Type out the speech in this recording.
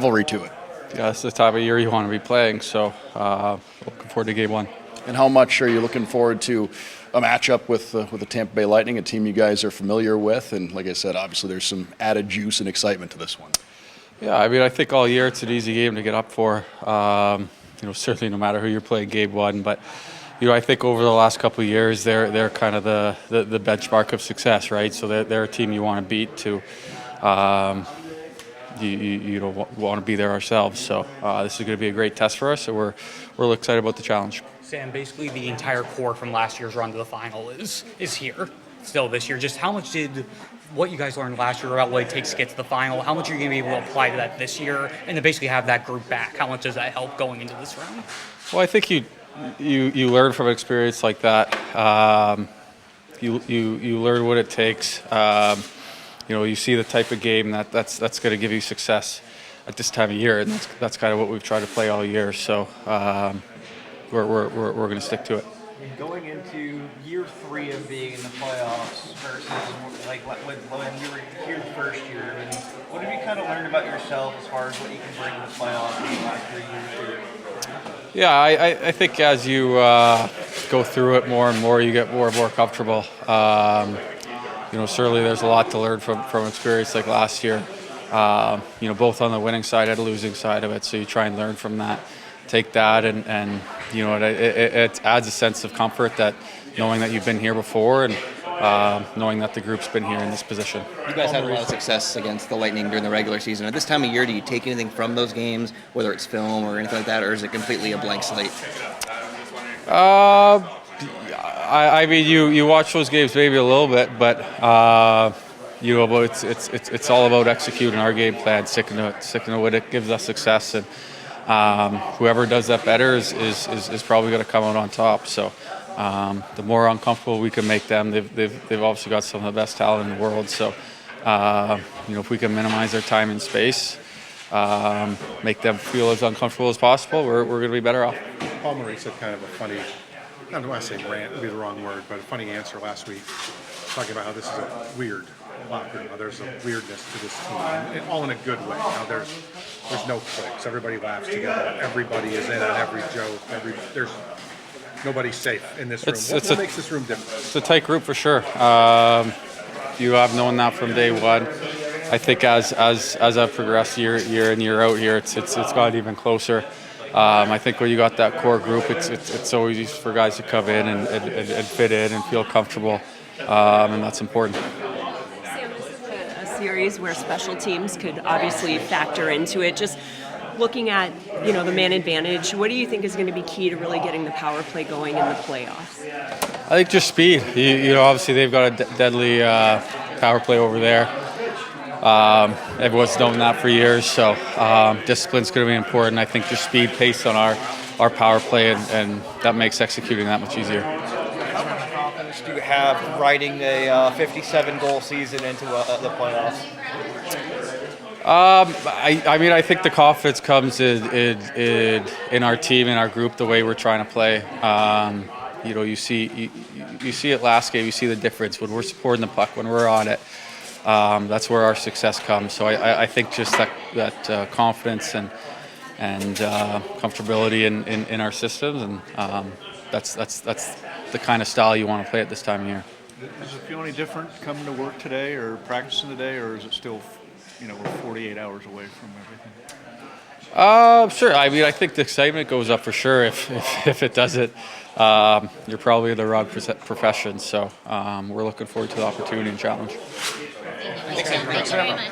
rivalry to it. Yeah, it's the time of year you want to be playing, so looking forward to game one. And how much are you looking forward to a matchup with the Tampa Bay Lightning, a team you guys are familiar with? And like I said, obviously there's some added juice and excitement to this one. Yeah, I mean, I think all year it's an easy game to get up for. Certainly no matter who you're playing game one, but I think over the last couple of years they're kind of the benchmark of success, right? So they're a team you want to beat to. You don't want to be there ourselves, so this is going to be a great test for us. So we're really excited about the challenge. Sam, basically the entire core from last year's run to the final is here still this year. Just how much did what you guys learned last year about what it takes to get to the final, how much are you going to be able to apply to that this year and to basically have that group back? How much does that help going into this round? Well, I think you learn from an experience like that. You learn what it takes. You see the type of game that's going to give you success at this time of year, and that's kind of what we've tried to play all year. So we're going to stick to it. Going into year 3 of being in the playoffs versus like when you were here the first year, I mean, what have you kind of learned about yourself as far as what you can bring to the playoffs in the last 3 years? Yeah, I think as you go through it more and more, you get more and more comfortable. Certainly there's a lot to learn from experience like last year, both on the winning side and the losing side of it. So you try and learn from that, take that, and it adds a sense of comfort that knowing that you've been here before and knowing that the group's been here in this position. You guys had a lot of success against the Lightning during the regular season. At this time of year, do you take anything from those games, whether it's film or anything like that, or is it completely a blank slate? I mean, you watch those games maybe a little bit, but it's all about executing our game plan, sticking to what it gives us success, and whoever does that better is probably going to come out on top. So the more uncomfortable we can make them, they've obviously got some of the best talent in the world. So if we can minimize their time and space, make them feel as uncomfortable as possible, we're going to be better off. Paul Maurice said kind of a funny, I don't want to say rant would be the wrong word, but a funny answer last week, talking about how this is a weird locker room. There's a weirdness to this team, and all in a good way. There's no cliques. Everybody laughs together. Everybody is in on every joke. There's nobody's safe in this room. What makes this room different? It's a tight group for sure. You have known that from day one. I think as I've progressed year in year out here, it's gotten even closer. I think when you got that core group, it's so easy for guys to come in and fit in and feel comfortable, and that's important. Sam, this is a series where special teams could obviously factor into it. Just looking at the man advantage, what do you think is going to be key to really getting the power play going in the playoffs? I think just speed. Obviously they've got a deadly power play over there. Everyone's known that for years, so discipline's going to be important. I think just speed, pace on our power play, and that makes executing that much easier. How much confidence do you have riding a 57-goal season into the playoffs? I think the confidence comes in our team, in our group, the way we're trying to play. You see it last game. You see the difference when we're supporting the puck, when we're on it. That's where our success comes. So I think just that confidence and comfortability in our systems, and that's the kind of style you want to play at this time of year. Does it feel any different coming to work today or practicing today, or is it still, we're 48 hours away from everything? Sure. I mean, I think the excitement goes up for sure. If it doesn't, you're probably in the wrong profession. So we're looking forward to the opportunity and challenge. Thanks very much.